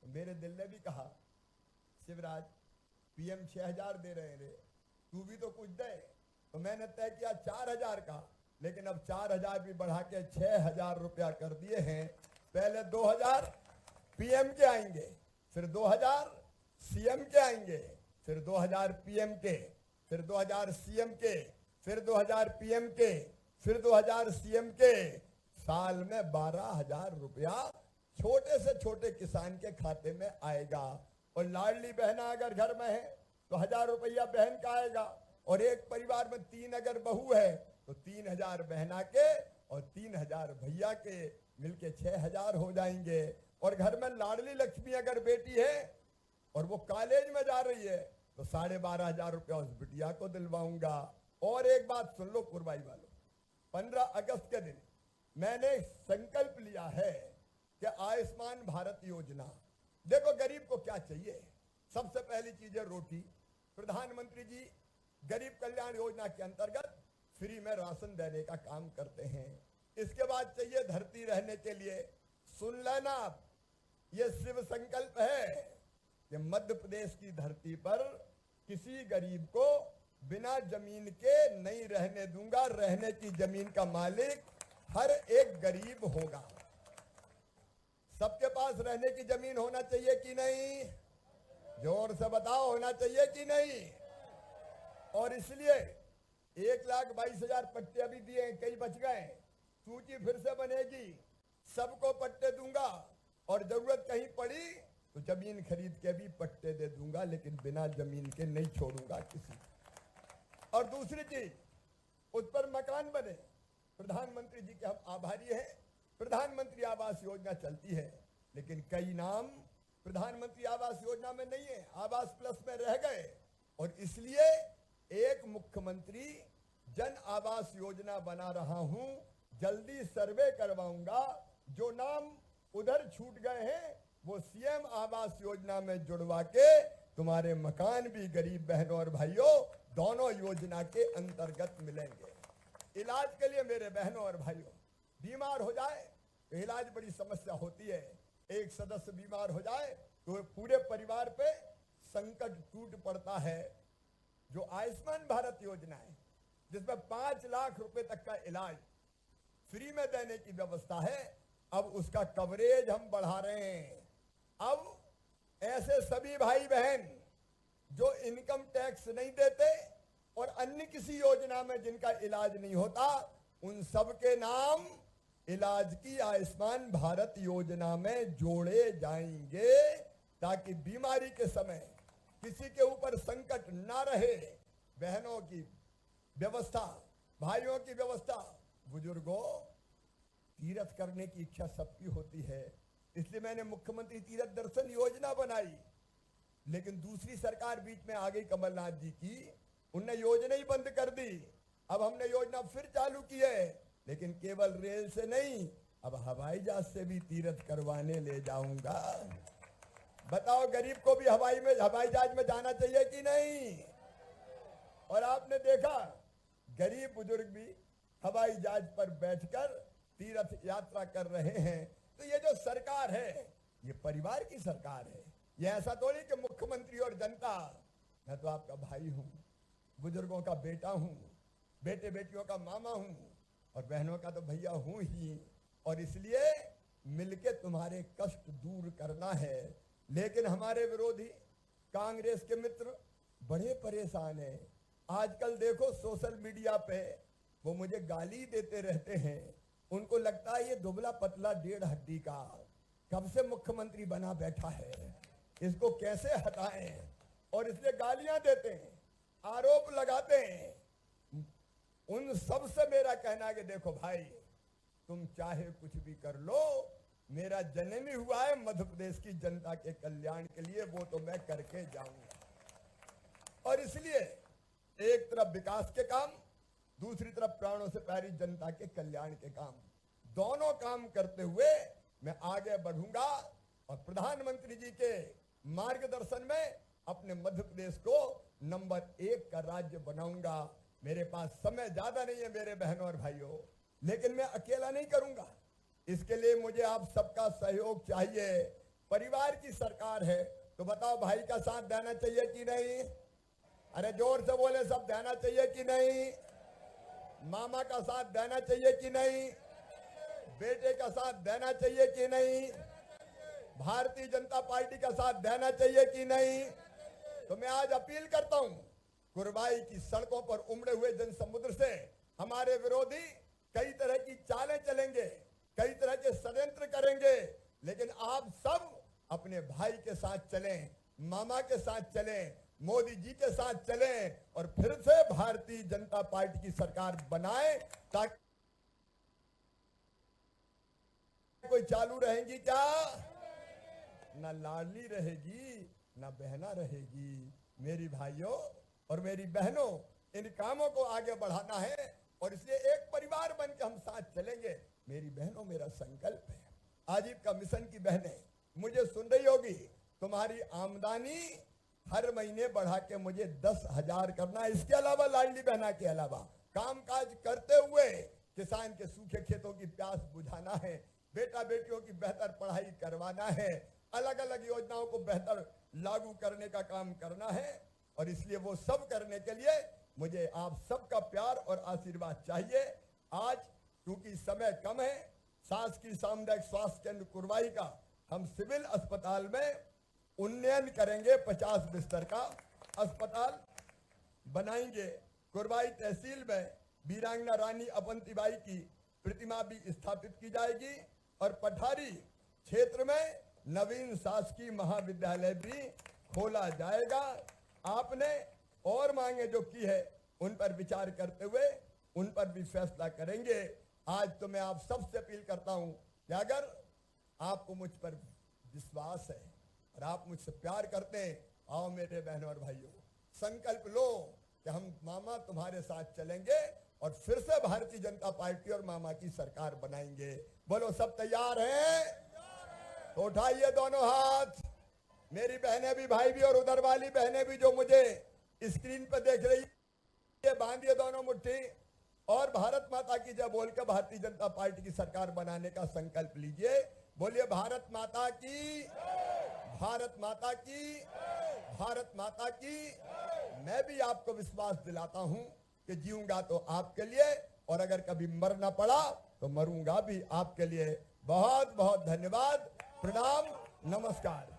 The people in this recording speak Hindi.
मेरे दिल ने भी कहा, शिवराज पीएम 6,000 दे रहे रे, तू भी तो कुछ दे। तो मैंने तय किया 4,000 का, लेकिन अब 4,000 भी बढ़ा के 6,000 रुपया कर दिए हैं। पहले 2,000 पीएम के आएंगे, फिर 2,000 सीएम के आएंगे, फिर 2,000 पीएम के, फिर 2,000 सीएम के, फिर 2,000 पीएम के, फिर 2,000 सीएम के। साल में 12,000 रुपया छोटे से छोटे किसान के खाते में आएगा। और लाडली बहना अगर घर में है तो 1,000 रुपया बहन का आएगा। और एक परिवार में 3 अगर बहू है तो 3,000 बहना के और 3,000 भैया के मिलके 6,000 हो जाएंगे। और घर में लाडली लक्ष्मी अगर बेटी है और वो कॉलेज में जा रही है तो 12,500 रुपया उस बिटिया को दिलवाऊंगा। और एक बात सुन लो कुरबाई वालों, 15 अगस्त के दिन मैंने संकल्प लिया है कि आयुष्मान भारत योजना, देखो गरीब को क्या चाहिए, सबसे पहली चीज है रोटी। प्रधानमंत्री जी गरीब कल्याण योजना के अंतर्गत फ्री में राशन देने का काम करते हैं। इसके बाद चाहिए धरती रहने के लिए। सुन लेना आप, ये शिव संकल्प है कि मध्य प्रदेश की धरती पर किसी गरीब को बिना जमीन के नहीं रहने दूंगा। रहने की जमीन का मालिक हर एक गरीब होगा। सबके पास रहने की जमीन होना चाहिए कि नहीं? जोर से बताओ, होना चाहिए कि नहीं? और इसलिए 1,22,000 पट्टे अभी दिए, कई बच गए, सूची फिर से बनेगी, सबको पट्टे दूंगा। और जरूरत कहीं पड़ी तो जमीन खरीद के भी पट्टे दे दूंगा, लेकिन बिना जमीन के नहीं छोड़ूंगा किसी। और दूसरी चीज, उस पर मकान बने। प्रधानमंत्री जी के हम आभारी हैं। प्रधानमंत्री आवास योजना चलती है, लेकिन कई नाम प्रधानमंत्री आवास योजना में नहीं है, आवास प्लस में रह गए। और इसलिए एक मुख्यमंत्री जन आवास योजना बना रहा हूं, जल्दी सर्वे करवाऊंगा। जो नाम उधर छूट गए हैं वो सीएम आवास योजना में जुड़वा के तुम्हारे मकान भी गरीब बहनों और भाइयों दोनों योजना के अंतर्गत मिलेंगे। इलाज के लिए मेरे बहनों और भाइयों, बीमार हो जाए तो इलाज बड़ी समस्या होती है। एक सदस्य बीमार हो जाए तो पूरे परिवार पे संकट टूट पड़ता है। जो आयुष्मान भारत योजना है, जिसमें 5 लाख रुपए तक का इलाज फ्री में देने की व्यवस्था है, अब उसका कवरेज हम बढ़ा रहे हैं। अब ऐसे सभी भाई बहन जो इनकम टैक्स नहीं देते और अन्य किसी योजना में जिनका इलाज नहीं होता, उन सब के नाम इलाज की आयुष्मान भारत योजना में जोड़े जाएंगे, ताकि बीमारी के समय किसी के ऊपर संकट ना रहे। बहनों की व्यवस्था, भाइयों की व्यवस्था, बुजुर्गों, तीर्थ करने की इच्छा सबकी होती है। इसलिए मैंने मुख्यमंत्री तीर्थ दर्शन योजना बनाई, लेकिन दूसरी सरकार बीच में आ गई कमलनाथ जी की, उनने योजना ही बंद कर दी। अब हमने योजना फिर चालू की है, लेकिन केवल रेल से नहीं, अब हवाई जहाज से भी तीर्थ करवाने ले जाऊंगा। बताओ गरीब को भी हवाई जहाज में जाना चाहिए कि नहीं? और आपने देखा गरीब बुजुर्ग भी हवाई जहाज पर बैठकर तीर्थ यात्रा कर रहे हैं। तो ये जो सरकार है, ये परिवार की सरकार है। ये ऐसा थोड़ी कि मुख्यमंत्री और जनता, मैं तो आपका भाई हूं, बुजुर्गों का बेटा हूं, बेटे बेटियों का मामा हूं, और बहनों का तो भैया हूं ही। और इसलिए मिलके तुम्हारे कष्ट दूर करना है। लेकिन हमारे विरोधी कांग्रेस के मित्र बड़े परेशान हैं। आजकल देखो सोशल मीडिया पे वो मुझे गाली देते रहते हैं। उनको लगता है ये दुबला पतला 1.5 हड्डी का कब से मुख्यमंत्री बना बैठा है, इसको कैसे हटाएं, और इसलिए गालियां देते हैं, आरोप लगाते हैं। उन सब से मेरा कहना है कि देखो भाई, तुम चाहे कुछ भी कर लो, मेरा जन्म ही हुआ है मध्य प्रदेश की जनता के कल्याण के लिए, वो तो मैं करके जाऊंगा। और इसलिए एक तरफ विकास के काम, दूसरी तरफ प्राणों से प्यारी जनता के कल्याण के काम, दोनों काम करते हुए मैं आगे बढ़ूंगा। और प्रधानमंत्री जी के मार्गदर्शन में अपने मध्य प्रदेश को नंबर 1 का राज्य बनाऊंगा। मेरे पास समय ज्यादा नहीं है मेरे बहनों और भाइयों, लेकिन मैं अकेला नहीं करूंगा। इसके लिए मुझे आप सबका सहयोग चाहिए। परिवार की सरकार है, तो बताओ भाई का साथ देना चाहिए कि नहीं? अरे जोर से बोले, सब देना चाहिए कि नहीं? मामा का साथ देना चाहिए कि नहीं? बेटे का साथ देना चाहिए कि नहीं? भारतीय जनता पार्टी का साथ देना चाहिए कि नहीं? तो मैं आज अपील करता हूं, कुरबाई की सड़कों पर उमड़े हुए जनसमुद्र से हमारे विरोधी कई तरह की चालें चलेंगे, कई तरह के षड्यंत्र करेंगे, लेकिन आप सब अपने भाई के साथ चलें, मामा के साथ चलें, मोदी जी के साथ चलें और फिर से भारतीय जनता पार्टी की सरकार बनाएं, ताकि कोई चालू रहेंगी क्या? ना लाडली रहेगी, ना बहना रहेगी। मेरी भाइयों और मेरी बहनों, इन कामों को आगे बढ़ाना है और इसलिए एक परिवार बनकर हम साथ चलेंगे। मेरी बहनों, मेरा संकल्प है, आजीव का मिशन की बहनें मुझे सुन रही होगी, तुम्हारी आमदनी हर महीने बढ़ा के मुझे 10,000 करना है। इसके अलावा लाडली बहना के अलावा कामकाज करते हुए किसान के सूखे खेतों की प्यास बुझाना है, बेटा बेटियों की बेहतर पढ़ाई करवाना है, अलग अलग योजनाओं को बेहतर लागू करने का काम करना है। और इसलिए वो सब करने के लिए मुझे आप सबका प्यार और आशीर्वाद चाहिए। आज क्योंकि समय कम है, शासकीय सामुदायिक स्वास्थ्य केंद्र कुरवाई का हम सिविल अस्पताल में उन्नयन करेंगे, 50 बिस्तर का अस्पताल बनाएंगे। कुरवाई तहसील में वीरांगना रानी अवंतीबाई की प्रतिमा भी स्थापित की जाएगी और पठारी क्षेत्र में नवीन शासकीय महाविद्यालय भी खोला जाएगा। आपने और मांगे जो की है उन पर विचार करते हुए उन पर भी फैसला करेंगे। आज तो मैं आप सबसे अपील करता हूं कि अगर आपको मुझ पर विश्वास है और आप मुझसे प्यार करते हैं, आओ मेरे बहनों और भाइयों, संकल्प लो कि हम मामा तुम्हारे साथ चलेंगे और फिर से भारतीय जनता पार्टी और मामा की सरकार बनाएंगे। बोलो, सब तैयार हैं? तो उठाइए दोनों हाथ। मेरी बहनें भी, भाई भी और उधर वाली बहनें भी जो मुझे स्क्रीन पर देख रही है, बांधिए दोनों मुट्ठी और भारत माता की जय बोल के भारतीय जनता पार्टी की सरकार बनाने का संकल्प लीजिए। बोलिए, भारत माता की, भारत माता की, भारत माता की। मैं भी आपको विश्वास दिलाता हूं कि जीऊंगा तो आपके लिए और अगर कभी मरना पड़ा तो मरूंगा भी आपके लिए। बहुत बहुत धन्यवाद, प्रणाम, नमस्कार।